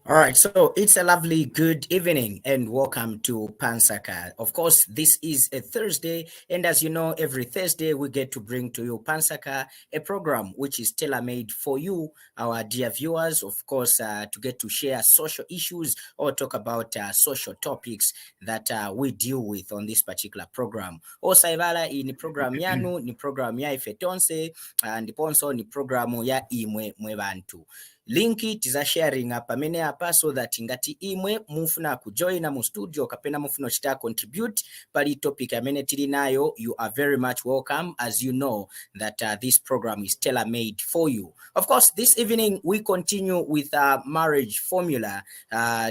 All right, so it's a lovely good evening and welcome to Pansaka. Of course, this is a Thursday, and as you know, every Thursday we get to bring to you Pansaka, a program which is tailor-made for you, our dear viewers, of course, to get to share social issues or talk about social topics that we deal with on this particular program. Osaibala ni program yanu, ni program ya ifetonse, ndiponso ni programu ya imwe mwebantu. Linki tiza sharing pamene apa so that ngati imwe mufuna kujoina mu studio kapena mufuna chita contribute pali topic amene tili nayo, you are very much welcome, as you know that this program is tailor-made for you. Of course, this evening we continue with marriage formula.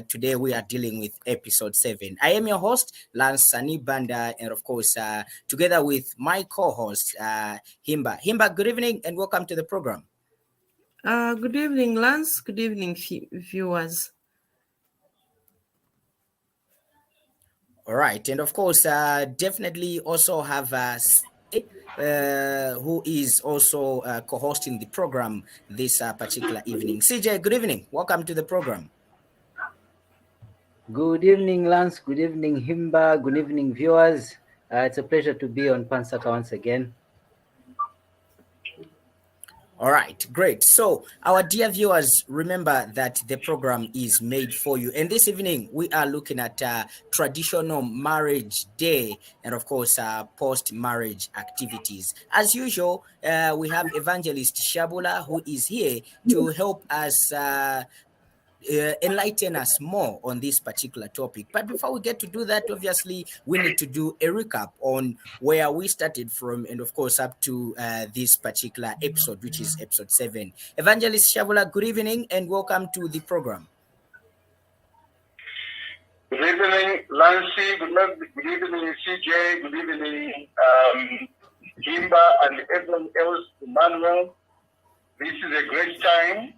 Today we are dealing with episode 7. I am your host, Lance Sani Banda, and of course together with my co-host Himba. Himba, good evening and welcome to the program. Good evening, Lance. Good evening, viewers. All right, and of course, definitely also have who is also co-hosting the program this particular evening. CJ, good evening. Welcome to the program. Good evening, Lance. Good evening, Himba. Good evening, viewers. It's a pleasure to be on Pansaka once again. All right, great. So our dear viewers, remember that the program is made for you. And this evening, we are looking at traditional marriage day and, of course, post-marriage activities. As usual, we have Evangelist Shaabula, who is here to help us enlighten us more on this particular topic. But before we get to do that, obviously, we need to do a recap on where we started from and, of course, up to this particular episode, which is episode 7. Evangelist Shaabula, good evening and welcome to the program. Good evening, Lancy. Good evening, CJ. Good evening, Himba and everyone else, Emmanuel. This is a great time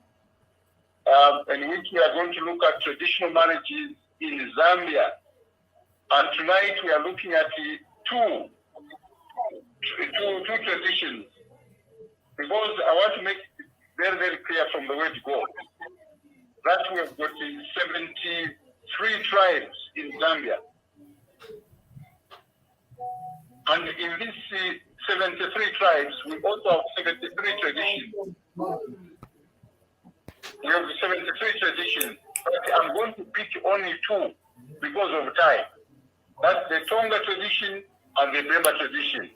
in which we are going to look at traditional marriages in Zambia. And tonight we are looking at two traditions, because I want to make it very, very clear from the word go that we have got 73 tribes in Zambia. And in these 73 tribes, we also have 73 traditions. We have 73 traditions, but I'm going to pick only 2 because of time. That's the Tonga tradition and the Bemba tradition.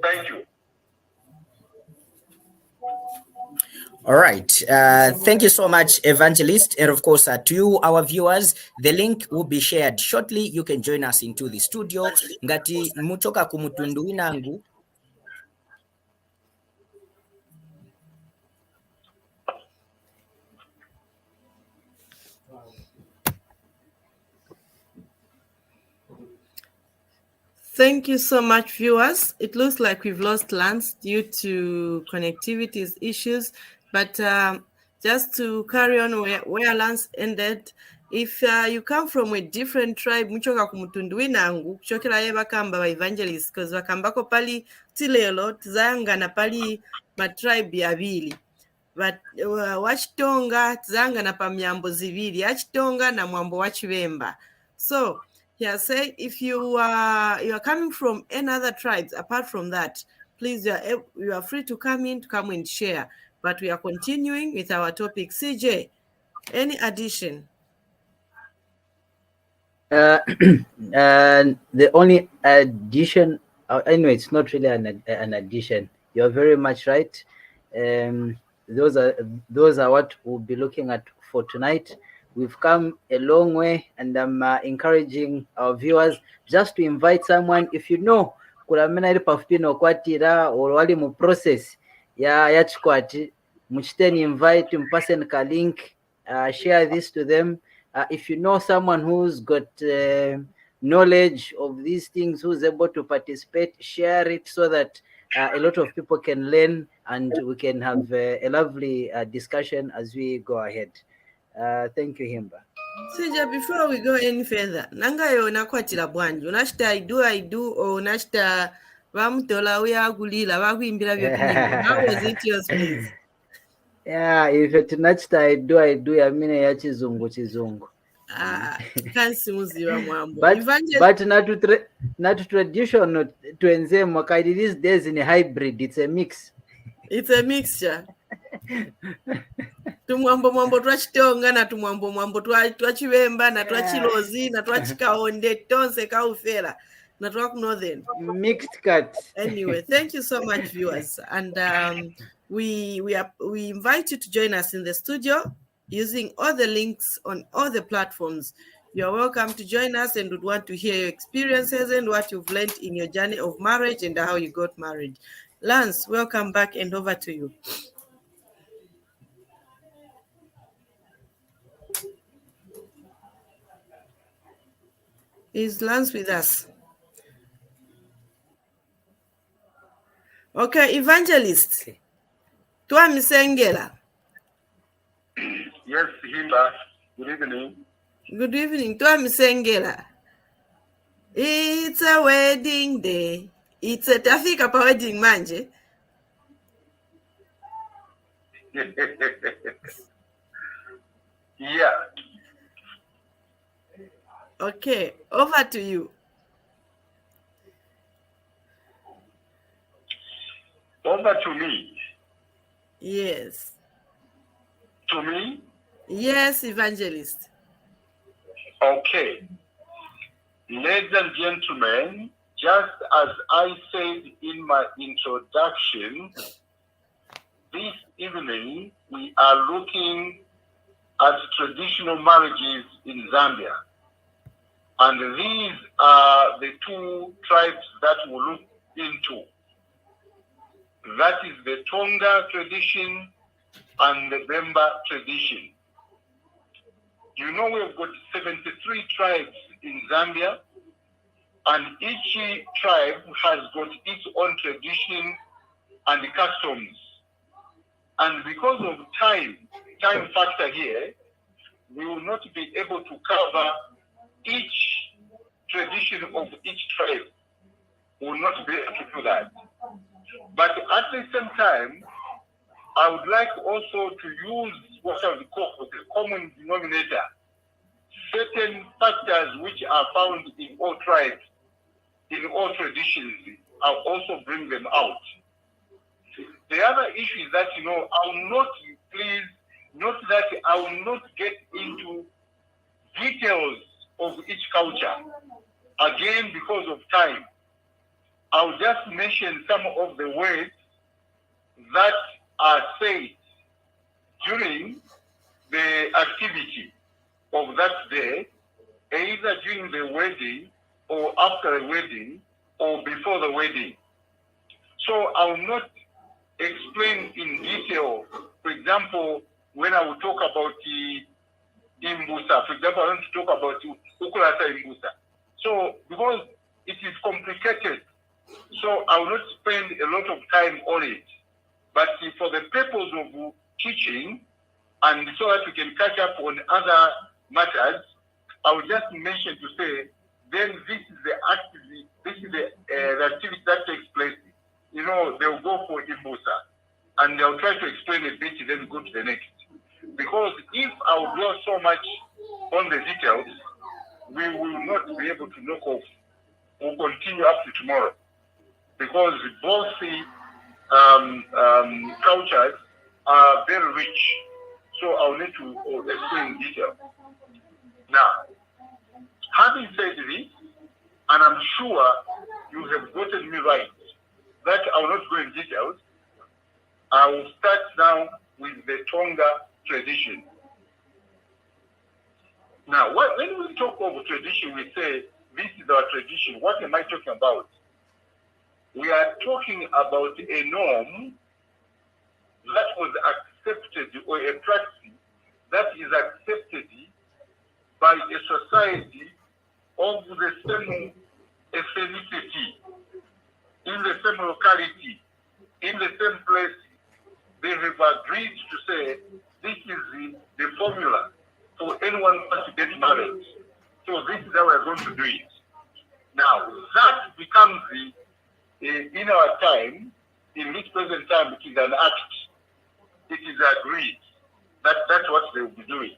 Thank you. All right. Thank you so much, Evangelist. And of course, to you, our viewers, the link will be shared shortly. You can join us into the studio. Ngati muchoka kumutundu inangu. Thank you so much, viewers. It looks like we've lost Lance due to connectivity issues, but just to carry on where Lance ended, if you come from a different tribe, muchoka kumutundu winangu, kuchokera ye bakamba ba Evangelist, because bakambako pali tilelo, tizanga na pali matribe yabili. But wachitonga tizanga na pa myambo zivili, achitonga na mwambo wachibemba. So, he has said, if you are coming from any other tribes apart from that, please, you are free to come and share. But we are continuing with our topic. CJ, any addition? And the only addition, anyway, it's not really an addition. You're very much right. Those are what we'll be looking at for tonight. We've come a long way, and I'm encouraging our viewers just to invite someone. If you know, kulamena ili pafupino kwatira or wali mu process ya chikwati, muchiteni invite mpase ka link, share this to them. If you know someone who's got knowledge of these things, who's able to participate, share it so that a lot of people can learn and we can have a lovely discussion as we go ahead. Thank you, Himba. Sija, before we go any further, nanga yo nakwatira bwanju, unashita I do, or unashita vamutola uya agulila, wakuimbira vyo pinimbo. How was it yours, please? Yeah, if tinachita I do yamine ya chizungu. Kansimuziwa mwambo. But Evangelist. not traditional twenze mwakaidi these days in hybrid, it's a mix. It's a mixture. Tumwambo twachitonga na tumwambo twachivemba na twachilozi na twachikaonde tonse kaufera na twakunotheni. Mixed cut. Anyway, thank you so much, viewers, and we invite you to join us in the studio using all the links on all the platforms. You're welcome to join us, and would want to hear your experiences and what you've learned in your journey of marriage and how you got married. Lance, welcome back, and over to you. Is Lance with us? Okay, Evangelist. Twa Misengela. Yes, Himba. Good evening. Good evening. Twa Misengela. It's a wedding day. It's a tafika pa wedding manje. Yeah. Okay, over to you. Over to me. Yes. To me? Yes, Evangelist. Okay. Ladies and gentlemen, just as I said in my introduction, this evening we are looking at traditional marriages in Zambia. And these are the two tribes that we'll look into. That is the Tonga tradition and the Bemba tradition. You know, we've got 73 tribes in Zambia, and each tribe has got its own tradition and customs. And because of time factor here, we will not be able to cover each tradition of each tribe. We will not be able to do that. But at the same time, I would like also to use what I would call the common denominator. Certain factors which are found in all tribes, in all traditions, I'll also bring them out. The other issue is that, I will not, please, note that I will not get into details of each culture. Again, because of time, I'll just mention some of the words that are said during the activity of that day, either during the wedding or after the wedding or before the wedding. So I will not explain in detail. For example, when I will talk about the Imbusa, for example, I want to talk about Ukulasa Imbusa. So because it is complicated, so I will not spend a lot of time on it. But for the purpose of teaching, and so that we can catch up on other matters, I will just mention to say, then this is the activity, the activity that takes place. They'll go for Imbusa, and they'll try to explain a bit, then go to the next. Because if I will dwell so much on the details, we will not be able to knock off. We'll continue up to tomorrow. Because both the cultures are very rich. So I'll need to explain in detail. Now, having said this, and I'm sure you have gotten me right, that I will not go in details, I will start now with the Tonga tradition. Now, when we talk of tradition, we say, this is our tradition. What am I talking about? We are talking about a norm that was accepted, or a practice that is accepted by a society of the same ethnicity, in the same locality, in the same place. They have agreed to say, this is the formula for anyone who wants to get married. So this is how we're going to do it. Now, that becomes in our time, in this present time, it is an act. It is agreed that that's what they will be doing.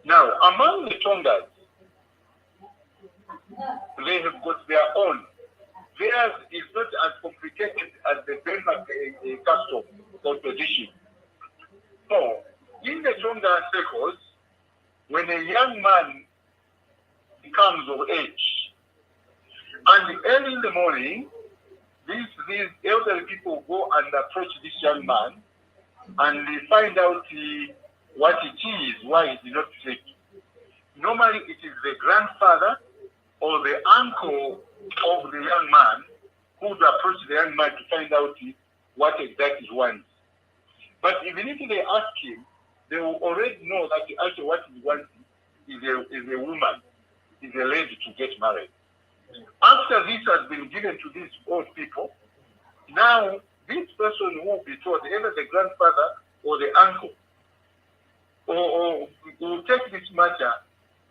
Now, among the Tongas, they have got their own. Theirs is not as complicated as the Denmark custom or tradition. So, in the Tonga circles, when a young man becomes of age, and early in the morning, these elderly people go and approach this young man, and they find out what it is, why he did not sleep. Normally, it is the grandfather or the uncle of the young man who would approach the young man to find out what exactly he wants. But even if they ask him, they will already know that actually what he wants is a woman, is a lady to get married. After this has been given to these old people, now this person will be told, either the grandfather or the uncle, or will take this matter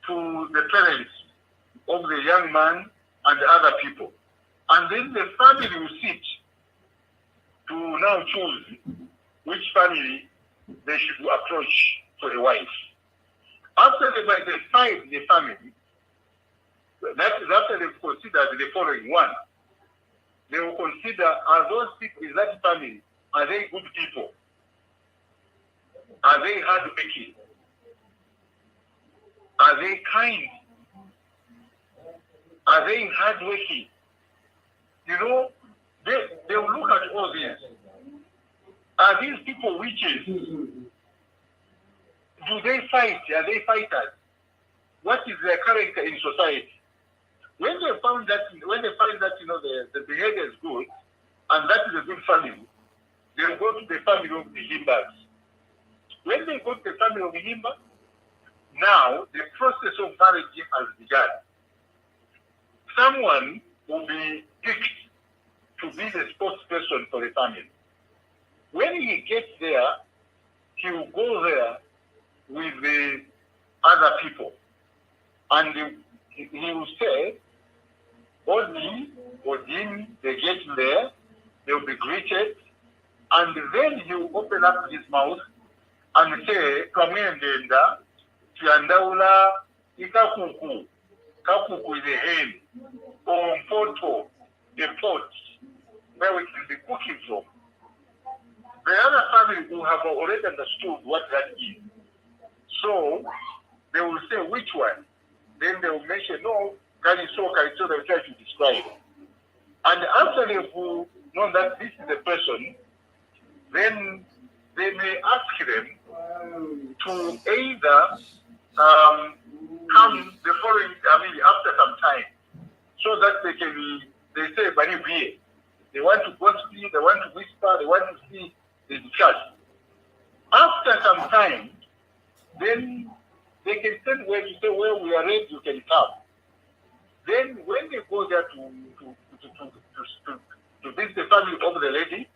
to the parents of the young man and the other people. And then the family will sit to now choose which family they should approach for a wife. After they find the family, that is after they've considered the following one. They will consider, are those people in that family, are they good people? Are they hardworking? Are they kind? Are they hardworking? You know, they will look at all these. Are these people witches? Do they fight? Are they fighters? What is their character in society? When they find that, the behavior is good, and that is a good family, they will go to the family of the Himbas. When they go to the family of the Himba, now the process of marriage has begun. Someone will be picked to be the spokesperson for the family. When he gets there, he will go there with the other people, and he will say, Odin, they get there, they'll be greeted, and then he will open up his mouth and say, Kamendenda, Tiandaula, Ikakuku, Kakuku is a hen, or Mpoto, a pot, where we can be cooking from. The other family will have already understood what that is. So they will say which one. Then they will mention, no, so they will try to describe. And after they will know that this is the person, then they may ask them to either come the following, after some time, so that they say, Bani, they want to gossip, they want to whisper, they want to see, they discuss. After some time, then they can send where you say, well, we are ready, you can come. Then when they go there to visit the family of the lady,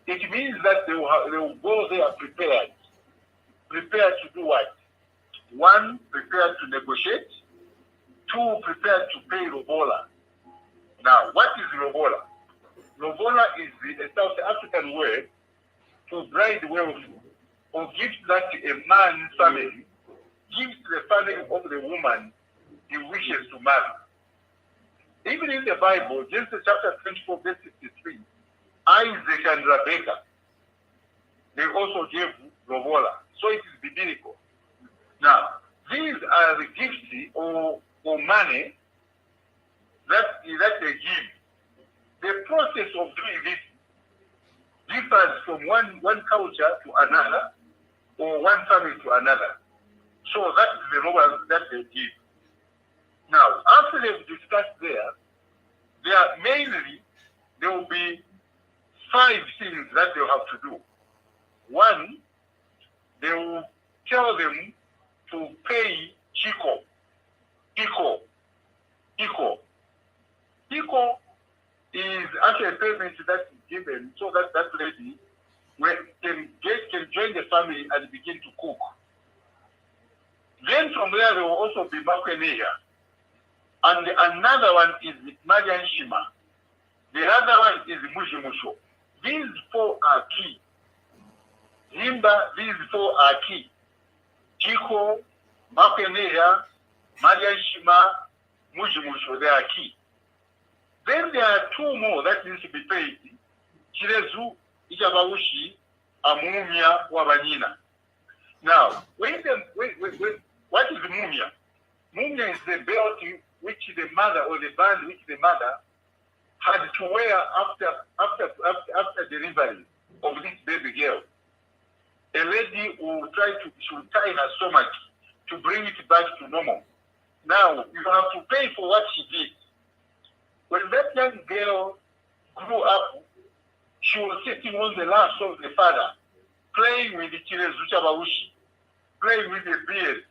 it means that they will go there prepared. Prepared to do what? One, prepared to negotiate. Two, prepared to pay Lobola. Now, what is Lobola? Lobola is a South African word to bride wealth or gift that a man's family gives to the family of the woman he wishes to marry. Even in the Bible, Genesis chapter 24, verse 63, Isaac and Rebecca, they also gave Lobola. So it is biblical. Now, these are the gifts or money that they give. The process of doing this differs from one culture to another or one family to another. So that is the role that they give. Now, after they've discussed there will be 5 things that they'll have to do. One, they will tell them to pay Chico. Chico is actually a payment that is given so that that lady can join the family and begin to cook. Then from there, there will also be Makweneya. And another one is Marian Shima. The other one is Mushimusho. These 4 are key. Himba, these four are key. Chiko, Mapeneya, Marianshima, Mujimusho, they are key. Then there are two more that needs to be paid. Chirezu, Ijabawushi, Amumia, Wabanyina. Now, what is Mumia? Mumia is the belt which the mother or the band which the mother had to wear after delivery of this baby girl. A lady will should tie her stomach to bring it back to normal. Now, you have to pay for what she did. When that young girl grew up, she was sitting on the laps of the father, playing with the Chirezucha Bawushi, playing with the beard.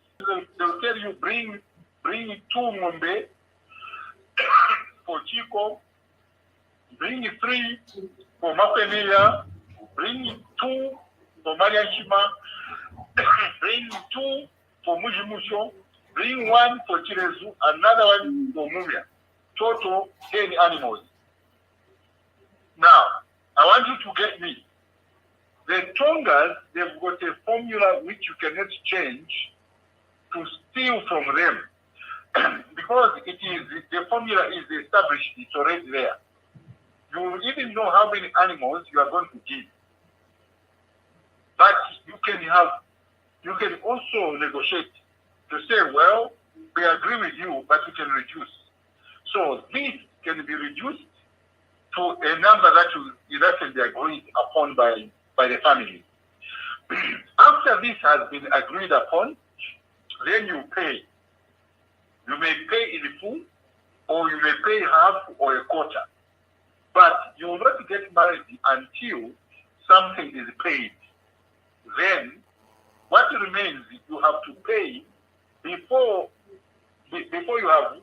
They'll tell you, bring 2 ng'ombe for Chico, bring 3 for Mapeneya, bring 2 for Marianshima, bring 2 for Mujimusho, bring 1 for Chirezu, another one for Mumia. Total 10 animals. Now, I want you to get me. The Tongas, they've got a formula which you cannot change to steal from them. Because the formula is established, it's already there. You will even know how many animals you are going to give. But you can also negotiate to say, well, we agree with you, but we can reduce. So this can be reduced to a number that can be agreed upon by the family. After this has been agreed upon, then you pay. You may pay in full, or you may pay half or a quarter. But you will not get married until something is paid. Then, what remains, you have to pay before you have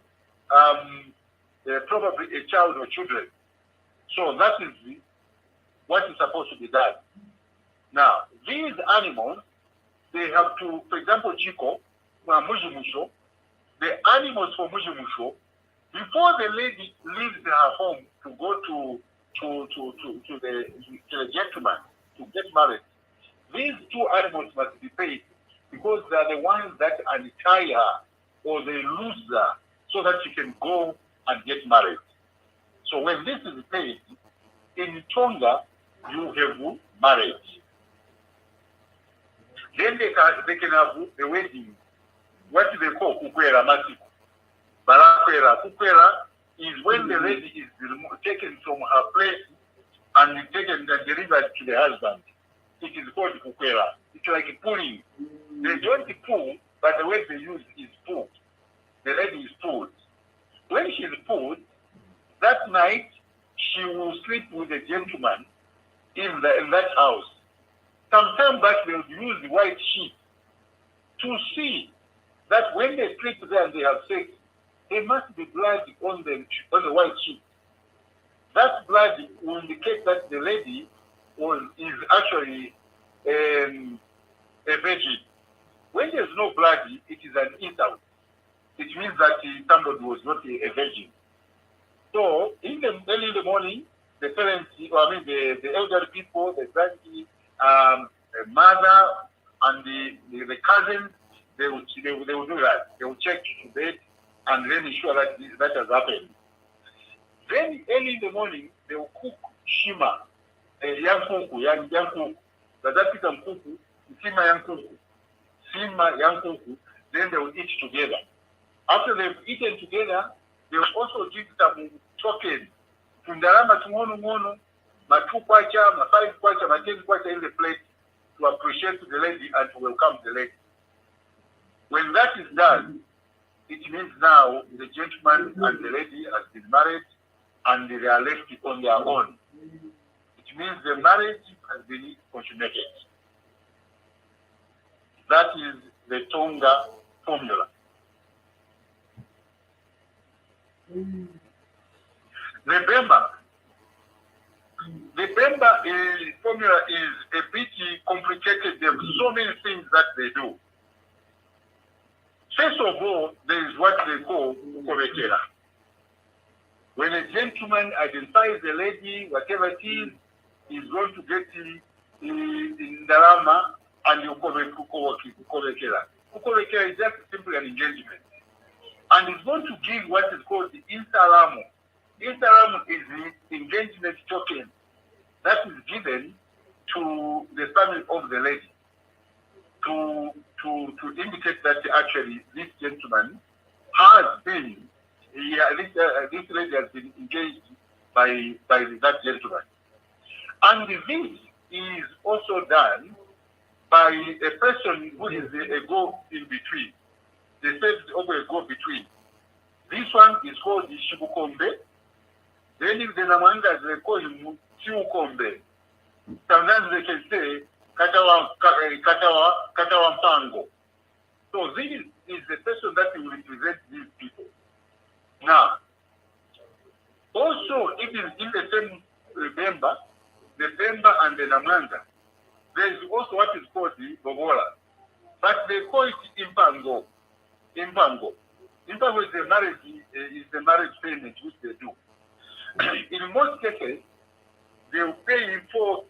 probably a child or children. So that is what is supposed to be done. Now, these animals, they have to, for example, Chico, Mujimusho, the animals for Mujimusho, before the lady leaves her home to go to the gentleman to get married, these 2 animals must be paid because they are the ones that untie her or they lose her so that she can go and get married. So when this is paid, in Tonga, you have marriage. Then they can have the wedding, what they call kukwera masiku. Barakwera. Kukwera is when the lady is taken from her place and taken and delivered to the husband. It is called kukwera. It's like pulling. They don't pull, but the way they use is pull. The lady is pulled. When she is pulled, that night she will sleep with a gentleman in that house. Sometimes back they would use the white sheet to see that when they sleep there and they have sex, there must be blood on the white sheet. That blood will indicate that the lady is actually a virgin. When there's no blood, it is an insult. It means that somebody was not a virgin. So early in the morning, the parents, the elderly people, the granny, the mother, and the cousins, they will do that. They will check to bed and then ensure that that has happened. Then early in the morning, they will cook shima, young kuku, that's kuku, sima young kuku, sima young kuku. Then they will eat together. After they've eaten together, they will also give some token. Tundarama tumono, matu kwacha, ma5 kwacha, ma10 kwacha in the plate to appreciate the lady and to welcome the lady. When that is done, it means now the gentleman and the lady has been married and they are left on their own. It means the marriage has been consummated. That is the Tonga formula. The Bemba formula is a bit complicated. There are so many things that they do. First of all, there is what they call Korekera. When a gentleman identifies the lady, whatever it is, he's going to get Ndalama and Kukolekela. Kukolekela is just simply an engagement. And it's going to give what is called the Insalamu. Insalamu is the engagement token that is given to the family of the lady to indicate that actually this gentleman has been, this lady has been engaged by that gentleman. And this is also done by a person who is a go-in-between. The service of a go-between. This one is called the Shibukombe. Then if the Namangas, they call him Chiukombe. Sometimes they can say Katawa Mpango. So this is the person that will represent these people. Now, also it is in the same Bemba, the Bemba and the Namanga. There is also what is called the Bobola. But they call it Impango. Impango is the marriage payment which they do. In most cases, they will pay for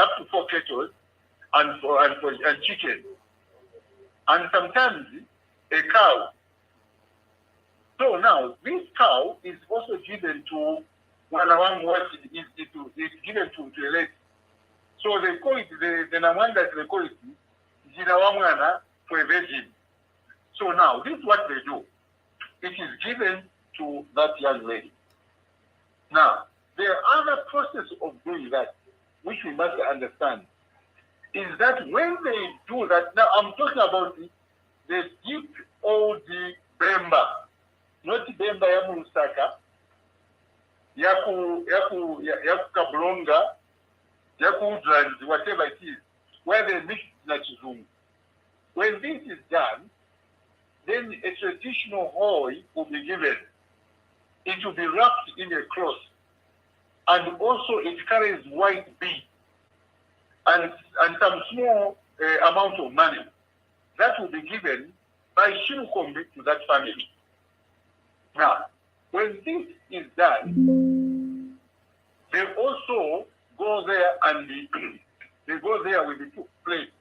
up to 4 cattle and chicken, and sometimes a cow. So now this cow is also given to one what is given to a lady. So they call it the Namanda, they call it Jinawamwana for a virgin. So now this is what they do. It is given to that young lady. Now, there are other process of doing that, which we must understand, is that when they do that, now I'm talking about the deep old Bemba, not Bemba ya Musaka, yaku Kablonga, yaku Udrans, whatever it is, where they mix Nachizungu. When this is done, then a traditional hoy will be given. It will be wrapped in a cloth, and also it carries white bead and some small amount of money that will be given by Shinukombi to that family. Now, when this is done, they also go there and they go there with the 2 plates.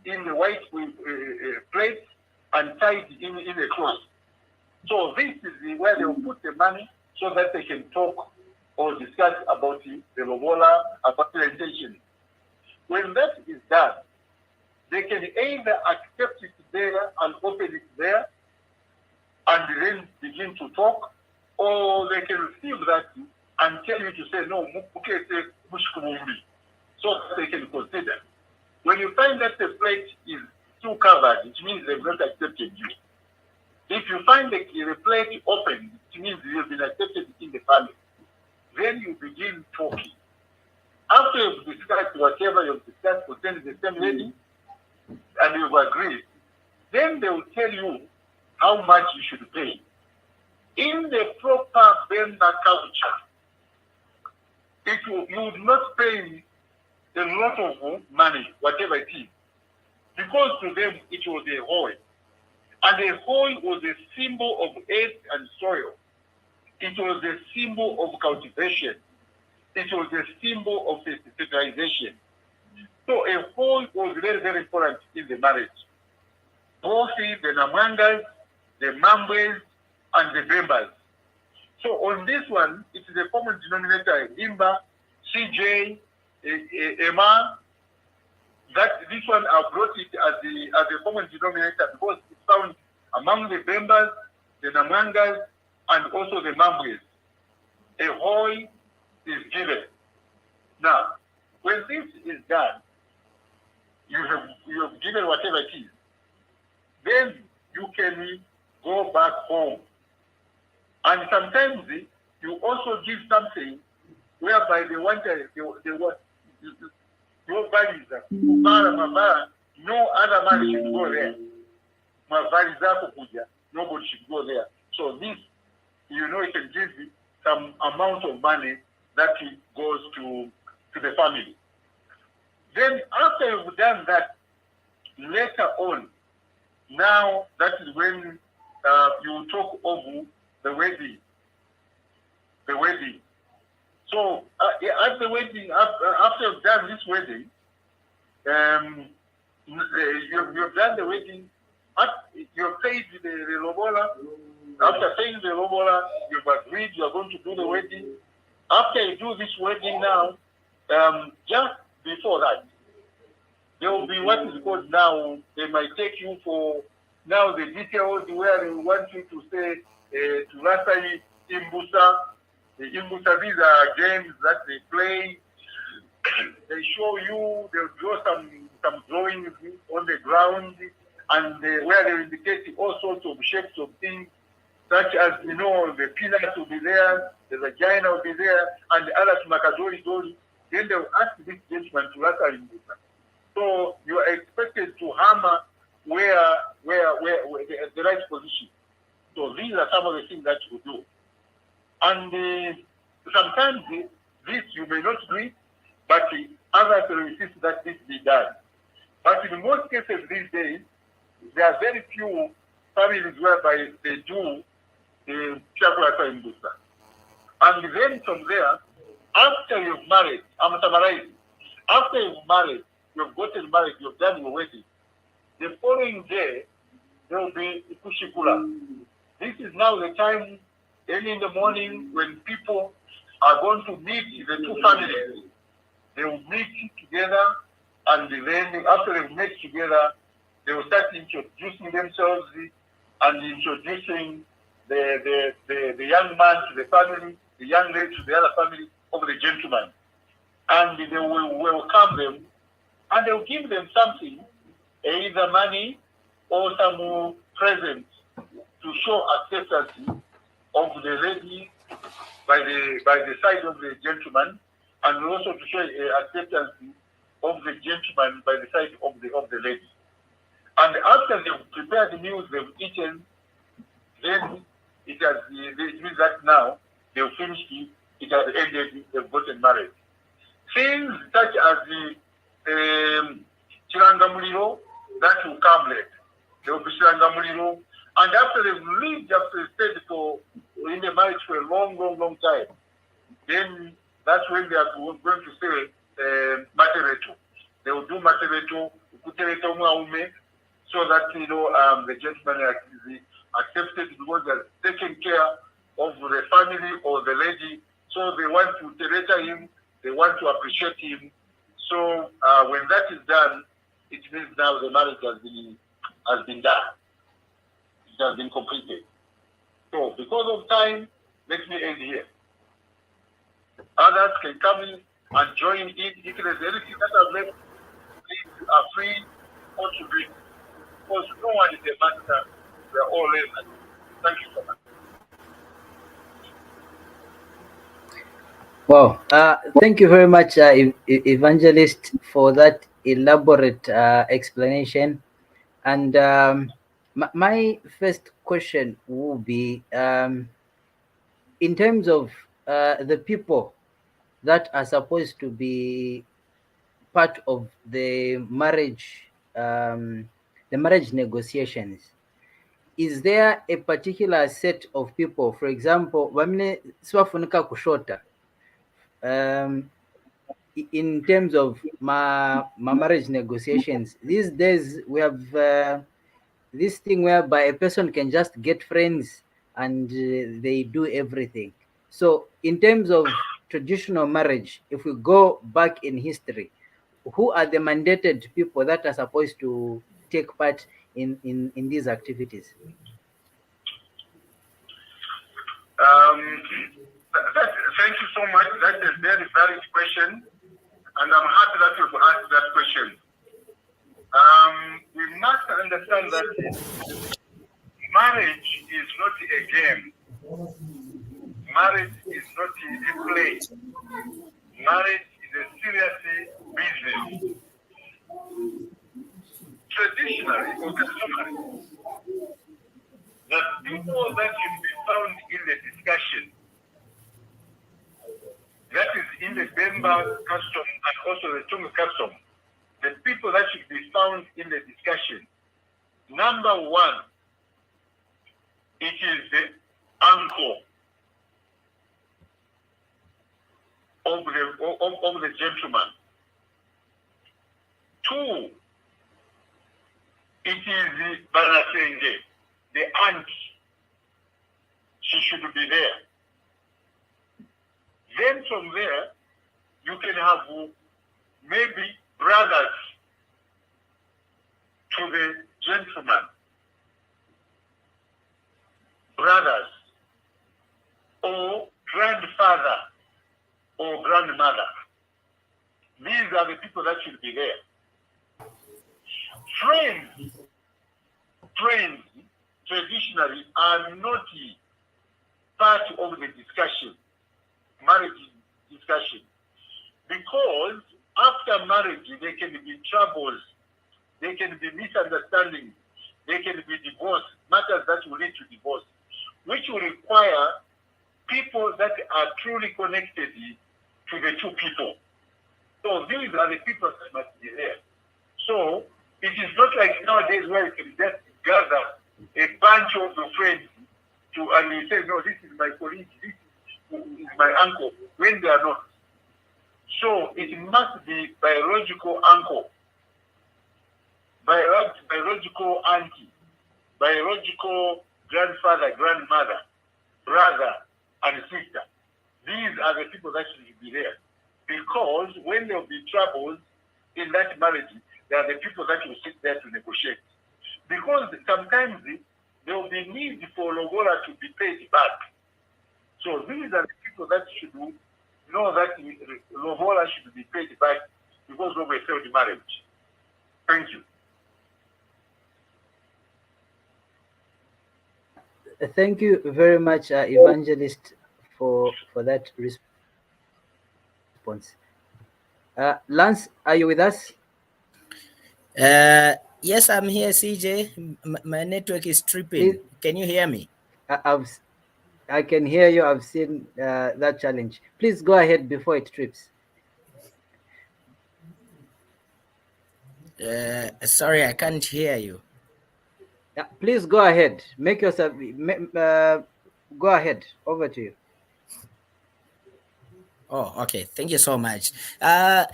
In the white plate and tied in a cloth. So this is where they will put the money so that they can talk or discuss about the lobola, about the intention. When that is done, they can either accept it there and open it there and then begin to talk, or they can receive that and tell you to say, no, so that they can consider. When you find that the plate is still covered, it means they've not accepted you. If you find the plate open, it means you've been accepted in the family. Then you begin talking. After you've discussed whatever you've discussed concerning the same lady, and you've agreed, then they will tell you how much you should pay. In the proper Bemba culture, you would not pay a lot of money, whatever it is, because to them it was a hoy. And a hoy was a symbol of earth and soil. It was a symbol of cultivation. It was a symbol of fertilization. So a hoy was very, very important in the marriage. Both the Namangas, the Mambes, and the Bembas. So on this one, it is a common denominator, Imba, CJ, Emma, that this one I brought it as a common denominator because it's found among the Bembas, the Namangas, and also the Mambes. A hoy is given. Now, when this is done, you have given whatever it is, then you can go back home. And sometimes you also give something whereby they want your values, no other man should go there. My values are nobody should go there. So this, it can give some amount of money that goes to the family. Then after you've done that, later on, now that is when you talk of the wedding. So at the wedding, after you've done this wedding, you've done the wedding. You've paid the lobola. After paying the lobola, you've agreed you are going to do the wedding. After you do this wedding now, just before that, there will be what is called now, they might take you for now the details where they want you to say to Rasai Imbusa. The Imbusa, these are games that they play. They show you, they'll draw some drawings on the ground, and where they indicate all sorts of shapes of things, such as, the peanuts will be there, the vagina will be there, and the other makadori. Then they'll ask this gentleman to Rasa Imbusa. So you are expected to hammer where the right position. So these are some of the things that you do. And sometimes this you may not do it, but others will insist that this be done. But in most cases these days, there are very few families whereby they do the Shaabula Imbusa. And then from there, after you've married, I'm summarizing, after you've married, you've gotten married, you've done your wedding, the following day, there will be Kushikula. This is now the time, early in the morning, when people are going to meet the two families. They will meet together, and then after they've met together, they will start introducing themselves and introducing the young man to the family, the young lady to the other family of the gentleman. And they will welcome them, and they will give them something, either money or some presents to show acceptance of the lady by the side of the gentleman, and also to show acceptance of the gentleman by the side of the lady. And after they've prepared the meals, they've eaten, then it means that now they've finished it, it has ended, they've gotten married. Things such as the Chirangamuliro, that will come later. There will be Chirangamuliro, and after they've lived, after they stayed in the marriage for a long time, then that's when they are going to say Matereto. They will do Matereto, Kutereto Maume, so that the gentleman is accepted because they're taking care of the family or the lady. So they want to tereta him, they want to appreciate him. So when that is done, it means now the marriage has been done. It has been completed. So because of time, let me end here. Others can come in and join in. If there's anything that I've left, please are free to contribute. Because no one is a master. We are all learners. Thank you so much. Wow. Thank you very much, Evangelist, for that elaborate explanation. And my first question will be, in terms of the people that are supposed to be part of the marriage negotiations, is there a particular set of people? For example, wamne siwafunika kushota, in terms of my marriage negotiations these days, we have this thing whereby a person can just get friends and they do everything. So in terms of traditional marriage, if we go back in history, who are the mandated people that are supposed to take part in these activities? Thank you so much. That's a very valid question, and I'm happy that you've asked that question. We must understand that marriage is not a game. Marriage is not a play. Marriage is a serious business. Traditionally, or customary, the people that should be found in the discussion, that is in the Bemba custom and also the Tungu custom, the people that should be found in the discussion, number one, it is uncle of the gentleman. 2, it is Banasenge, the aunt. She should be there. Then from there, you can have maybe brothers to the gentleman. Brothers, or grandfather, or grandmother. These are the people that should be there. Friends traditionally are not part of the discussion, marriage discussion, because after marriage there can be troubles, there can be misunderstandings, there can be divorce, matters that will lead to divorce, which will require people that are truly connected to the two people. So these are the people that must be there. So it is not like nowadays where you can just gather a bunch of your friends and you say, no, this is my colleague, this is my uncle, when they are not. So it must be biological uncle, biological auntie, biological grandfather, grandmother, brother, and sister. These are the people that should be there. Because when there will be troubles in that marriage, they are the people that will sit there to negotiate. Because sometimes there will be need for Logola to be paid back. So these are the people that should know that Logola should be paid back because of a failed marriage. Thank you. Thank you very much, Evangelist, for that response. Lance, are you with us? Yes, I'm here, CJ. My network is tripping. Please, can you hear me? I can hear you. I've seen that challenge. Please go ahead before it trips. Sorry, I can't hear you. Yeah, please go ahead. Make yourself. Go ahead. Over to you. Oh, okay. Thank you so much. A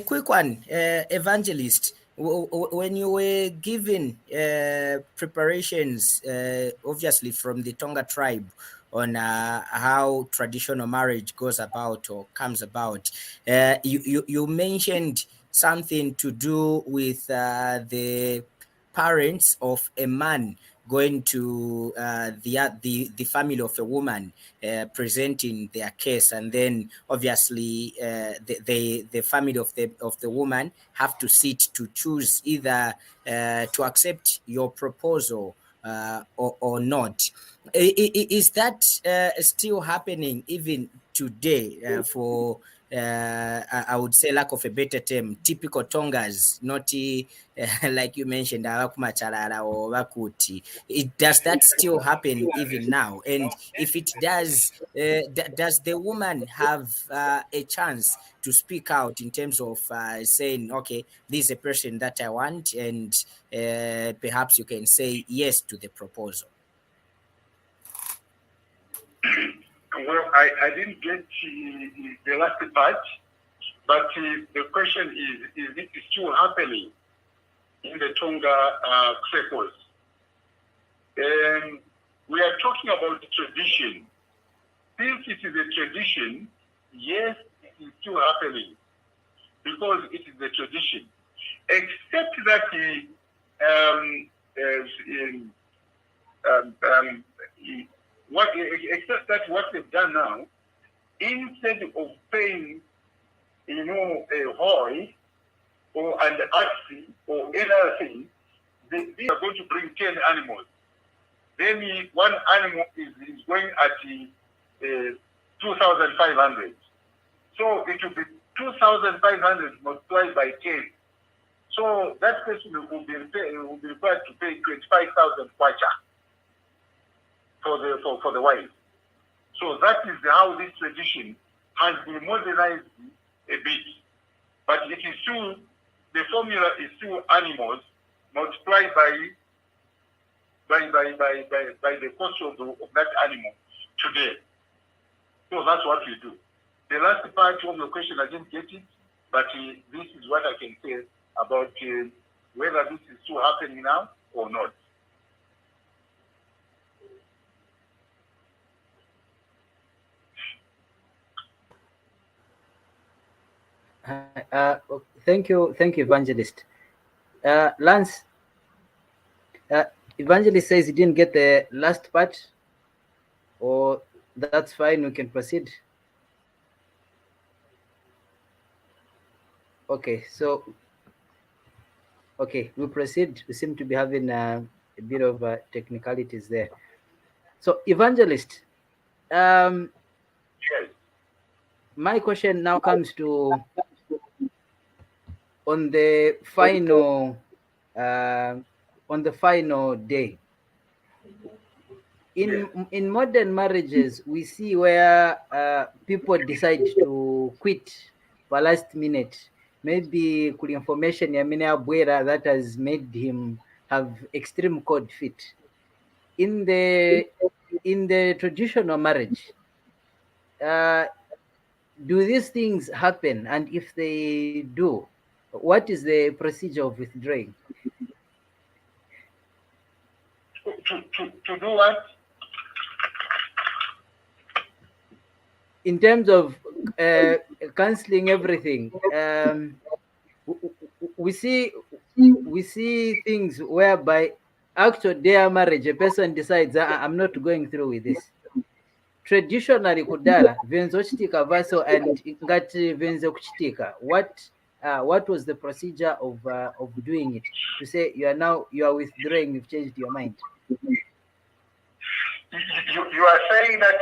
quick one, Evangelist. When you were given preparations, obviously from the Tonga tribe, on how traditional marriage goes about or comes about, you mentioned something to do with the parents of a man going to the family of a woman, presenting their case, and then obviously the family of the woman have to sit to choose either to accept your proposal or not. Is that still happening even today for I would say, lack of a better term, typical Tongas, not like you mentioned, Awakumacharara or Wakuti? Does that still happen even now? And if it does, does the woman have a chance to speak out in terms of saying, okay, this is a person that I want, and perhaps you can say yes to the proposal? Well, I didn't get the last part, but the question is it still happening in the Tonga circles? We are talking about the tradition. Since it is a tradition, yes, it is still happening because it is a tradition. Except that what they've done now, instead of paying, a hoy or an axe or any other thing, they are going to bring 10 animals. Then one animal is going at 2,500. So it will be 2,500 multiplied by 10. So that person will be required to pay 25,000 kwacha for the wife. So that is how this tradition has been modernized a bit. But it is still, the formula is still animals multiplied by the cost of that animal today. So that's what we do. The last part of the question, I didn't get it, but this is what I can say about whether this is still happening now or not. Thank you, Evangelist. Lance, Evangelist says he didn't get the last part, or that's fine, we can proceed. Okay, so, okay, we proceed. We seem to be having a bit of technicalities there. So, Evangelist, Yes. my question now comes to on the final day. In modern marriages, we see where people decide to quit for last minute. Maybe kuli information ya mine abwera that has made him have extreme cold feet. In the traditional marriage, do these things happen? And if they do, what is the procedure of withdrawing? To do what? In terms of canceling everything, we see things whereby after their marriage, a person decides, I'm not going through with this. Traditionally, kudala venzo kuchitika vaso and ngati venzo kuchitika. What was the procedure of doing it? To say you are withdrawing, you've changed your mind. You are saying that,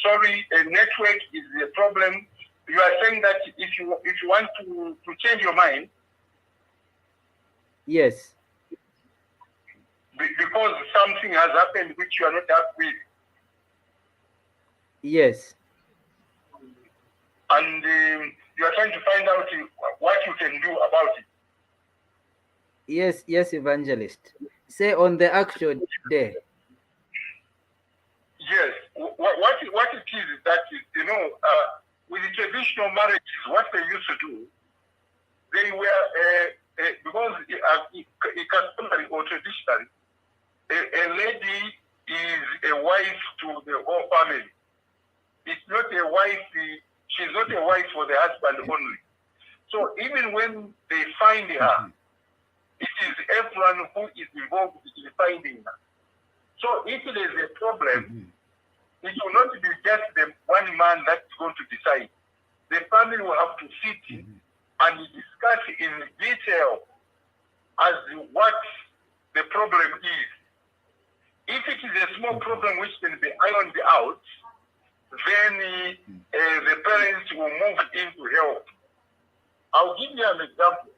sorry, a network is the problem. You are saying that if you want to change your mind. Yes. Because something has happened which you are not happy with. Yes. And you are trying to find out what you can do about it. Yes, Evangelist. Say on the actual day. Yes. What it is that, with the traditional marriages, what they used to do, they were, because customary or traditionally, a lady is a wife to the whole family. It's not a wife, she's not a wife for the husband only. So even when they find her, it is everyone who is involved in finding her. So if there is a problem, it will not be just the one man that's going to decide. The family will have to sit and discuss in detail as to what the problem is. If it is a small problem which can be ironed out, then the parents will move in to help. I'll give you an example.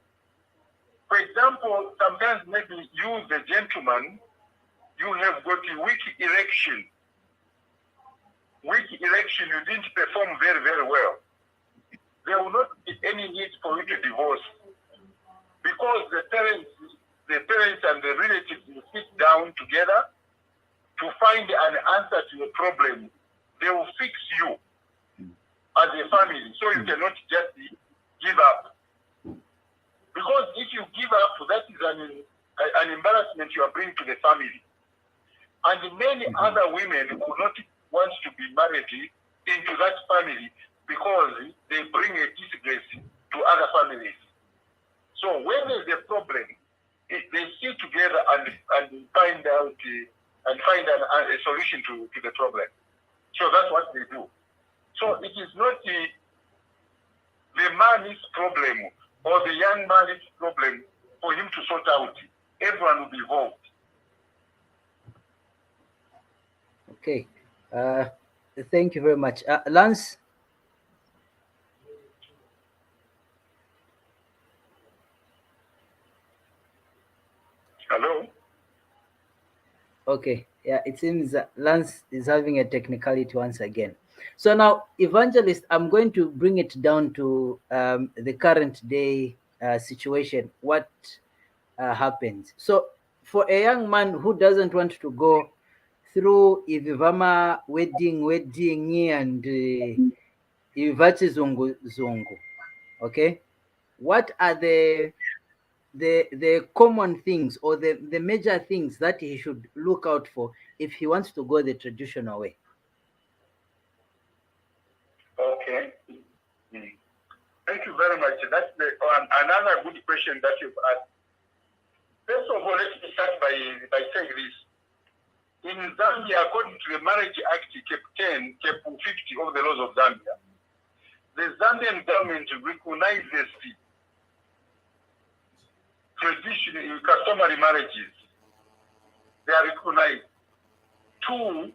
For example, sometimes maybe you, the gentleman, you have got a weak erection. Weak erection, you didn't perform very, very well. There will not be any need for you to divorce, because the parents and the relatives will sit down together to find an answer to the problem. They will fix you as a family, so you cannot just give up. Because if you give up, that is an embarrassment you are bringing to the family. And many other women will not want to be married into that family because they bring a disgrace to other families. So when there's a problem, they sit together and find out and find a solution to the problem. So that's what they do. So it is not the man's problem or the young man's problem for him to sort out. Everyone will be involved. Okay. Thank you very much. Lance? Hello? Okay. Yeah, it seems Lance is having a technicality once again. So now, Evangelist, I'm going to bring it down to the current day situation. What happens? So for a young man who doesn't want to go through Ivivama wedding and Ivachi Zungu, okay? What are the common things or the major things that he should look out for if he wants to go the traditional way? Okay. Thank you very much. That's another good question that you've asked. First of all, let me start by saying this. In Zambia, according to the Marriage Act, Cap 10, Cap 50 of the laws of Zambia, the Zambian government recognizes traditional customary marriages. They are recognized. Two,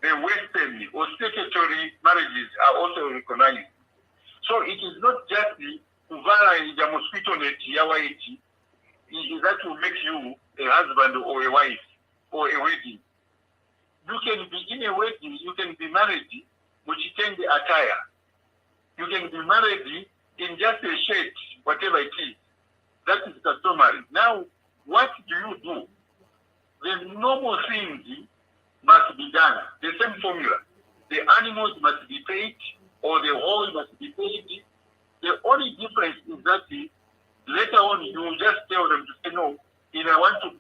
the Western or statutory marriages are also recognized. So it is not just the kuvala mosquito net yawaiti that will make you a husband or a wife or a wedding. You can be in a wedding, you can be married, which change the attire. You can be married in just a shirt, whatever it is. That is customary. Now, what do you do? The normal things must be done. The same formula. The animals must be paid, or the whole must be paid. The only difference is that later on you will just tell them to say no. I want to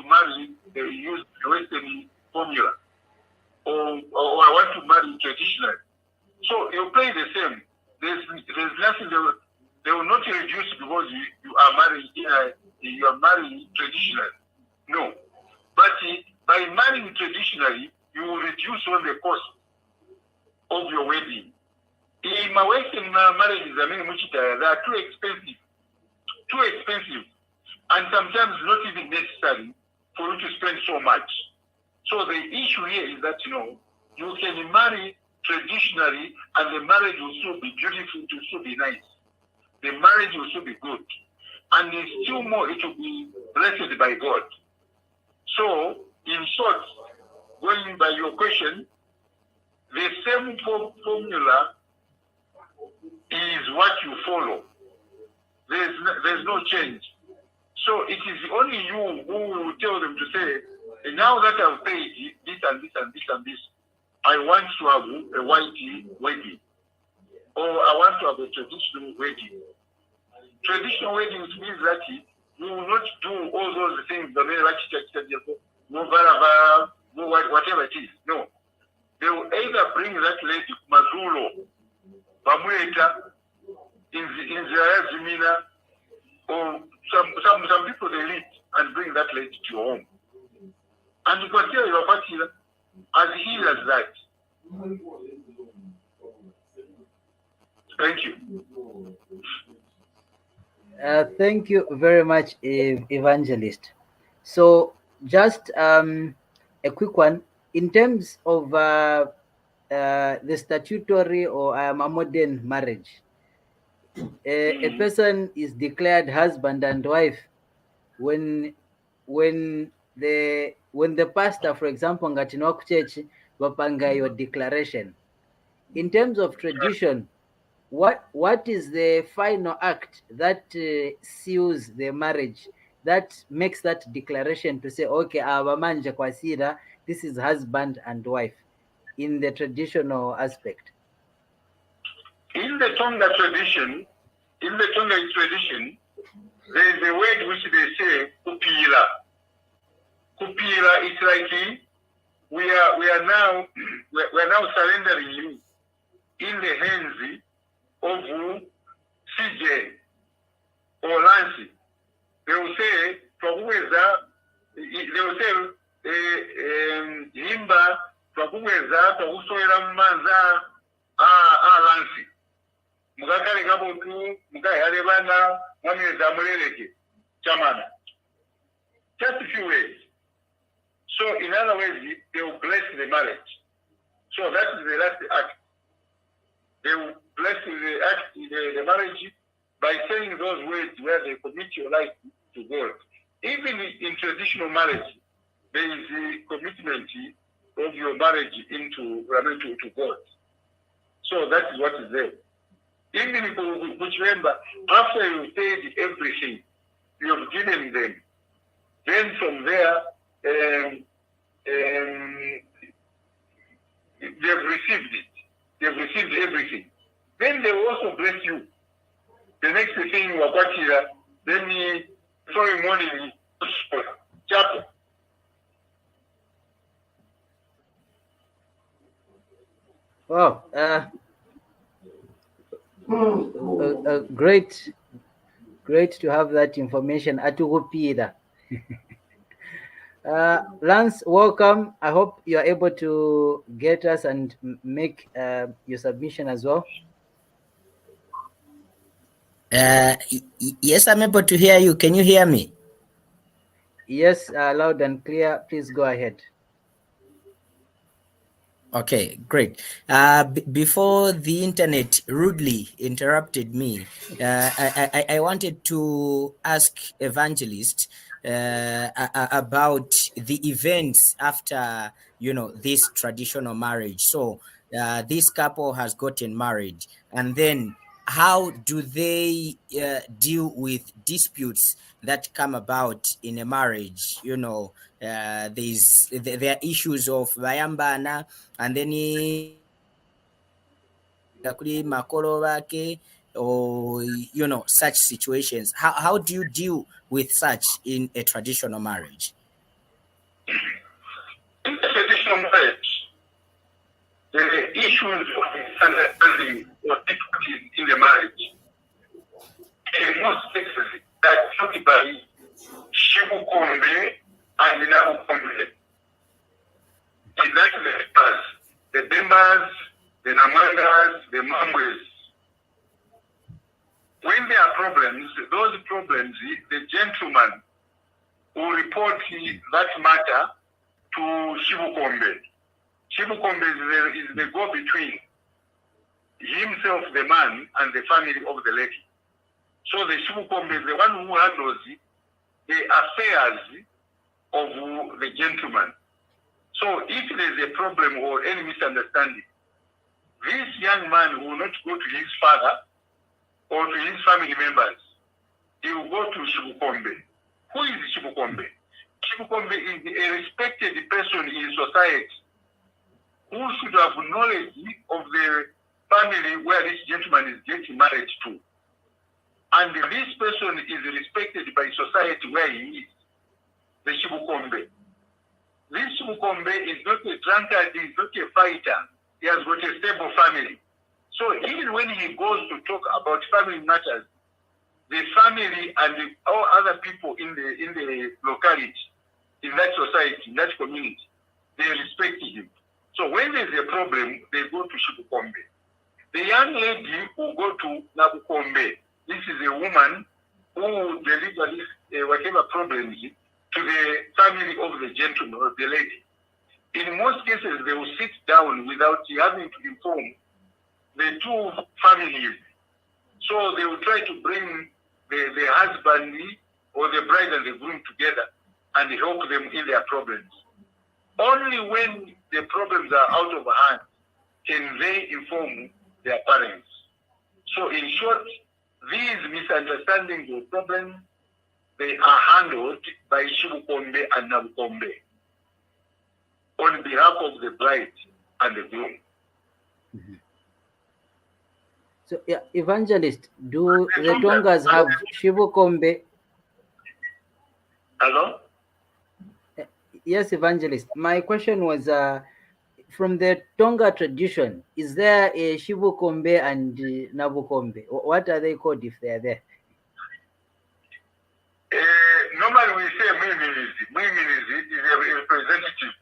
marry, use the Western formula, or I want to marry traditional. So you pay the same. There's nothing they will not reduce because you are marrying traditional. No, but by marrying traditionally, you will reduce on the cost of your wedding. In my Western marriages, they are too expensive, and sometimes not even necessary for you to spend so much. So the issue here is that you can marry traditionally, and the marriage will still be beautiful, it will still be nice. The marriage will still be good, and still more, it will be blessed by God. So, in short, going by your question, the same formula is what you follow. There's no change. So it is only you who will tell them to say, now that I've paid this and this and this and this, I want to have a white wedding, or I want to have a traditional wedding. Traditional weddings means that you will not do all those things, whatever it is. No. They will either bring that lady, Mazulo, Bamueta, in Zimina, or some people they lead and bring that lady to your home. And you consider your party as easy as that. Thank you. Thank you very much, Evangelist. So just a quick one. In terms of the statutory or a modern marriage, a person is declared husband and wife when the pastor, for example, ngatinok church bapanga your declaration. In terms of tradition, what is the final act that seals the marriage, that makes that declaration to say, okay, abamanje kwasira, this is husband and wife in the traditional aspect? In the Tonga tradition, there is a word which they say kupila. Kupila is like we are now surrendering you in the hands of CJ or Lancy. They will say, Himba, Twakuweza, Twakusoera Manza, Lancy. Mugakale Gabotu, Mugayale Bana, Mwameza Muleleke, Chamana. Just a few words. So, in other words, they will bless the marriage. So, that is the last act. They will bless the marriage by saying those words where they commit your life to God. Even in traditional marriage, there is a commitment of your marriage to God. So that is what is there. Even if you remember, after you paid everything, you have given them. Then from there, they've received it. They've received everything. Then they will also bless you. The next thing, Wakwatira, then the following morning, chapter. Wow. Great to have that information. Atugupida. Lance, welcome. I hope you are able to get us and make your submission as well. Yes, I'm able to hear you. Can you hear me? Yes, loud and clear. Please go ahead. Okay, great. Before the internet rudely interrupted me, I wanted to ask Evangelist about the events after, this traditional marriage. So this couple has gotten married, and then how do they deal with disputes that come about in a marriage? There are issues of bayambana, and then kuli makolo wake, or such situations. How do you deal with such in a traditional marriage? In the traditional marriage, the issues of misunderstanding or difficulties in the marriage, in most cases, that everybody Shibukombe and Nabukombe. In that respect, the Bemas, the Namangas, the Mambwes. When there are problems, those problems, the gentleman will report that matter to Shibukombe. Shibukombe is the go-between himself, the man, and the family of the lady. So the Shibukombe is the one who handles the affairs of the gentleman. So if there's a problem or any misunderstanding, this young man will not go to his father or to his family members. He will go to Shibukombe. Who is Shibukombe? Shibukombe is a respected person in society who should have knowledge of the family where this gentleman is getting married to. And this person is respected by society where he is, the Shibukombe. This Shibukombe is not a drunkard, he is not a fighter. He has got a stable family. So even when he goes to talk about family matters, the family and all other people in the locality, in that society, in that community, they respect him. So when there's a problem, they go to Shibukombe. The young lady will go to Nabukombe. This is a woman who will deliver this, whatever problem to the family of the gentleman or the lady. In most cases, they will sit down without having to inform the two families. So they will try to bring the husband or the bride and the groom together and help them in their problems. Only when the problems are out of hand can they inform their parents. So in short, these misunderstandings or problems, they are handled by Shibukombe and Nabukombe on behalf of the bride and the groom. Mm-hmm. So, yeah, Evangelist, do the Tongas have Shibukombe? Hello? Yes, Evangelist. My question was from the Tonga tradition, is there a Shibukombe and Nabukombe? What are they called if they are there? Normally we say Mwimilizi. Mwimilizi is a representative.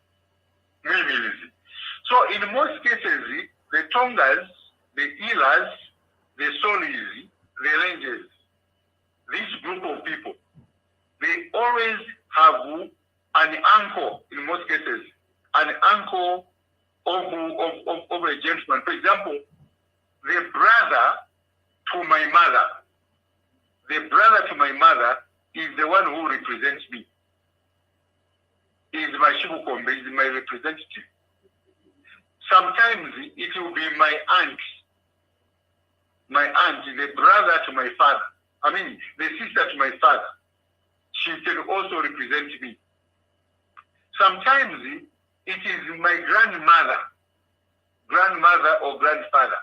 Mwimilizi. So in most cases, the Tongas, the Ilas, the Solis, the Rangers, this group of people, they always have an uncle in most cases, an uncle of a gentleman. For example, the brother to my mother is the one who represents me. He is my Shibukombe, he is my representative. Sometimes it will be my aunt, the brother to my father. I mean, the sister to my father. she can also represent me. Sometimes it is my grandmother or grandfather.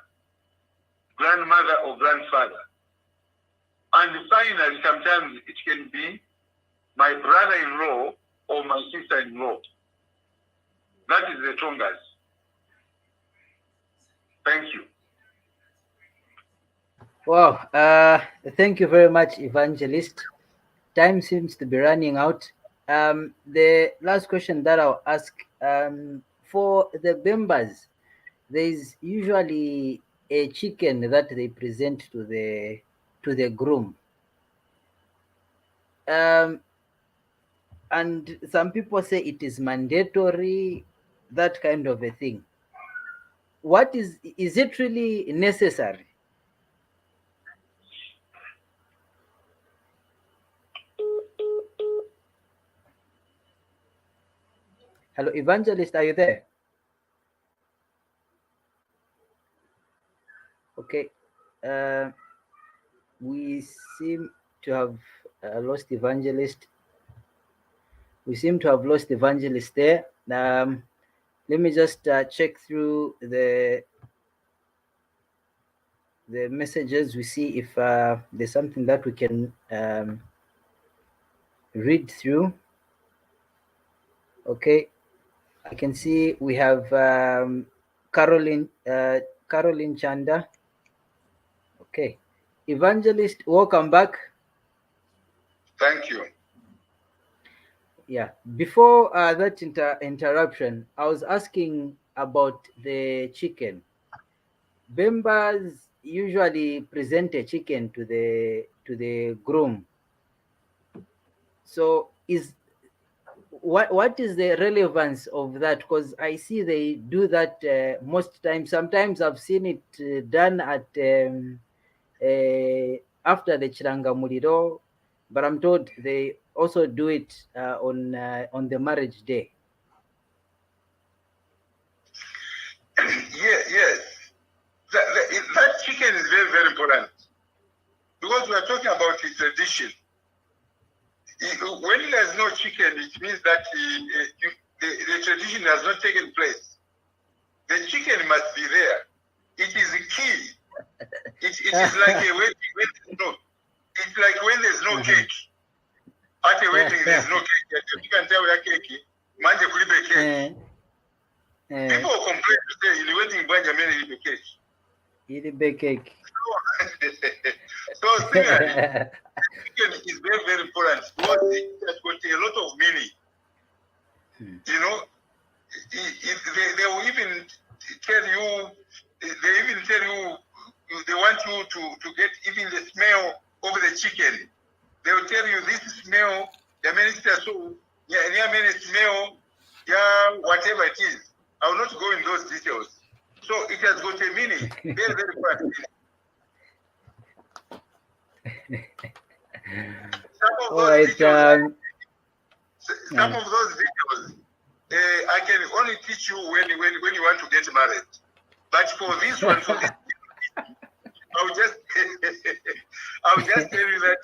And finally, sometimes it can be my brother-in-law or my sister-in-law. That is the Tongas. Thank you. Wow. Thank you very much, Evangelist. Time seems to be running out. The last question that I'll ask, for the members, there is usually a chicken that they present to the groom. And some people say it is mandatory, that kind of a thing. What is it really necessary? Hello, Evangelist, are you there? Okay. We seem to have lost Evangelist. We seem to have lost Evangelist there. Let me just check through the messages. We see if there's something that we can read through. Okay, I can see we have Caroline Chanda. Okay, Evangelist, welcome back. Thank you. Yeah, before that interruption, I was asking about the chicken. Members usually present a chicken to the groom. So what is the relevance of that? Because I see they do that most times. Sometimes I've seen it done at after the Chiranga Muliro, but I'm told they also do it on the marriage day. Yes. That chicken is very, very important because we are talking about the tradition. When there's no chicken, it means that the tradition has not taken place. The chicken must be there. It is a key. It is like a wedding. It's like when there's no cake. At a wedding, there's no cake. You can tell your cake. Manje kulibe cake. People complain to say, in the wedding, Benjamin is the cake. Eat a big cake. So similarly, chicken is very, very important because it has got a lot of meaning. You know, they will even tell you, they want you to get even the smell of the chicken. They will tell you this smell, the minister, so, yeah, smell, yeah, whatever it is. I will not go in those details. So it has got a meaning, very, very important. Some of those details, I can only teach you when you want to get married. But for this one, I'll just tell you that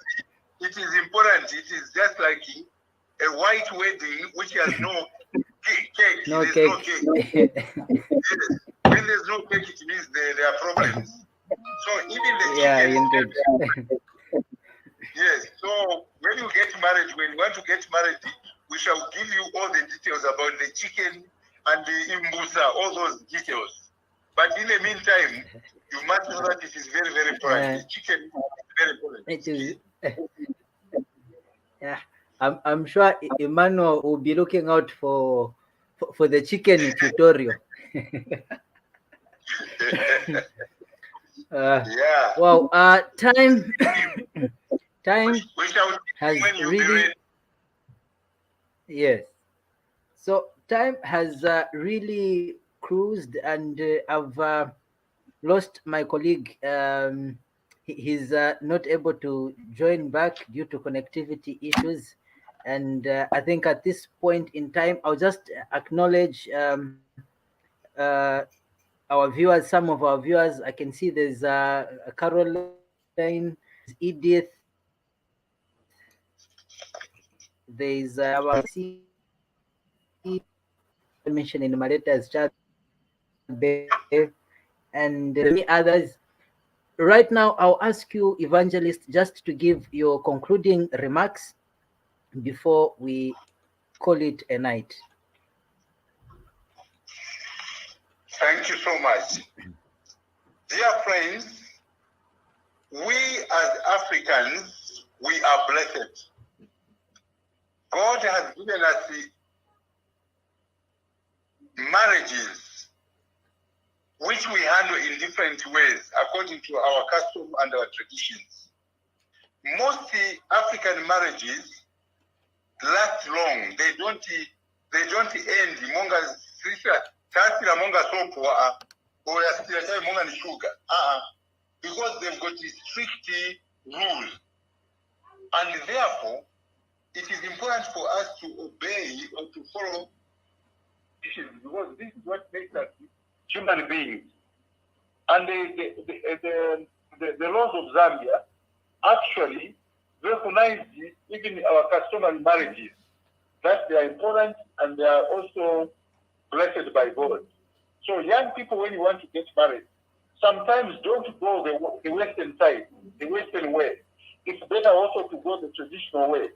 it is important. It is just like a white wedding which has no cake. No there's cake. No cake. Yes. When there's no cake, it means there are problems. So even the chicken. Yes. So when you get married, when you want to get married, we shall give you all the details about the chicken and the imbusa, all those details. But in the meantime, you must know that it is very, very important. The chicken is very important. It is. Yeah, I'm sure Emmanuel will be looking out for the chicken tutorial. Yeah. Wow. Time has really. Yes. So time has really cruised, and I've lost my colleague. He's not able to join back due to connectivity issues. And I think at this point in time, I'll just acknowledge our viewers, some of our viewers. I can see there's Caroline, Edith, there is our mentioned in my letters, and many others. Right now, I'll ask you, Evangelist, just to give your concluding remarks before we call it a night. Thank you so much. Dear friends, we as Africans, we are blessed. God has given us marriages which we handle in different ways according to our custom and our traditions. Most African marriages last long. They don't end. Monga tasira monga soap or tasira monga ni sugar. Because they've got strict rules, and therefore it is important for us to obey or to follow. Because this is what makes us human beings. And the laws of Zambia actually recognize even our customary marriages, that they are important and they are also blessed by God. So young people, when you want to get married, sometimes don't go the Western side, the Western way. It's better also to go the traditional way.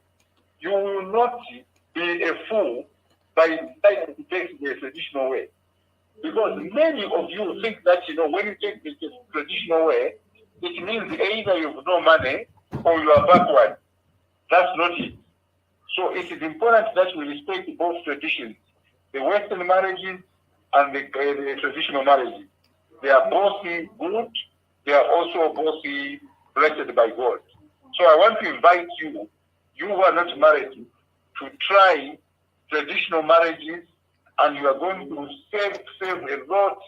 You will not be a fool by deciding to take the traditional way. Because many of you think that, when you take the traditional way, it means either you have no money or you are backward. That's not it. So it is important that we respect both traditions, the Western marriages and the traditional marriages. They are both good. They are also both blessed by God. So I want to invite you who are not married, to try traditional marriages, and you are going to save a lot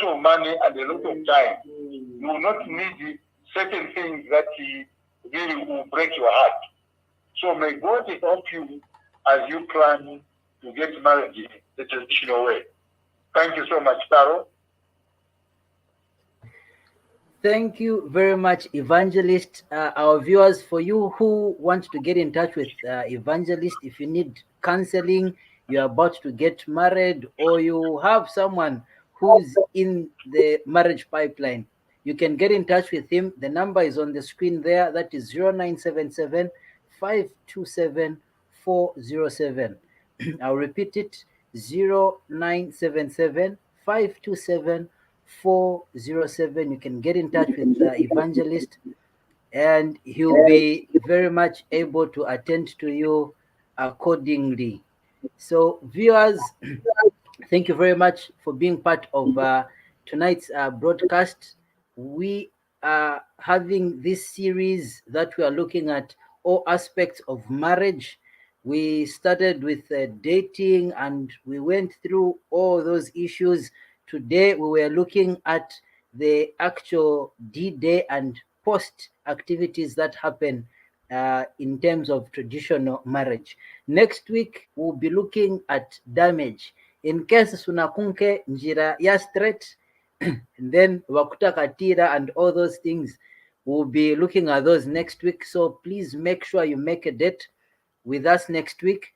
of money and a lot of time. You will not need certain things that really will break your heart. So may God help you as you plan to get married the traditional way. Thank you so much, Taro. Thank you very much, Evangelist. Our viewers, for you who want to get in touch with Evangelist, if you need counseling, you're about to get married, or you have someone who's in the marriage pipeline, you can get in touch with him. The number is on the screen there. That is 0977 527 407. I'll repeat it, 0977 527 407. You can get in touch with Evangelist, and he'll be very much able to attend to you accordingly. So, viewers, thank you very much for being part of tonight's broadcast. We are having this series that we are looking at all aspects of marriage. We started with dating and we went through all those issues. Today we were looking at the actual D-Day and post activities that happen in terms of traditional marriage. Next week we'll be looking at damage. In case sunakunke njira ya straight, and then wakuta katira and all those things, we'll be looking at those next week. So please make sure you make a date with us next week.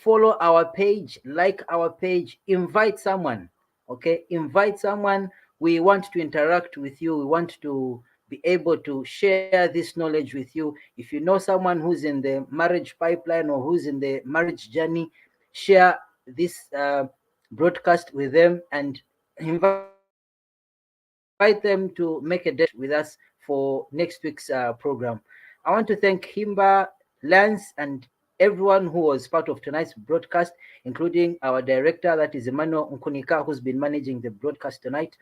Follow our page, like our page, invite someone. Okay, invite someone. We want to interact with you. We want to be able to share this knowledge with you. If you know someone who's in the marriage pipeline or who's in the marriage journey, share this broadcast with them and invite them to make a date with us for next week's program. I want to thank Himba, Lance, and everyone who was part of tonight's broadcast, including our director, that is Emmanuel Nkunika, who's been managing the broadcast tonight.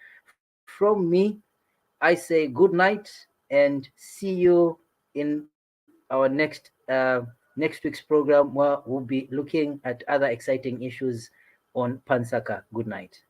From me, I say good night and see you in our next week's program, where we'll be looking at other exciting issues on PanSAKA. Good night.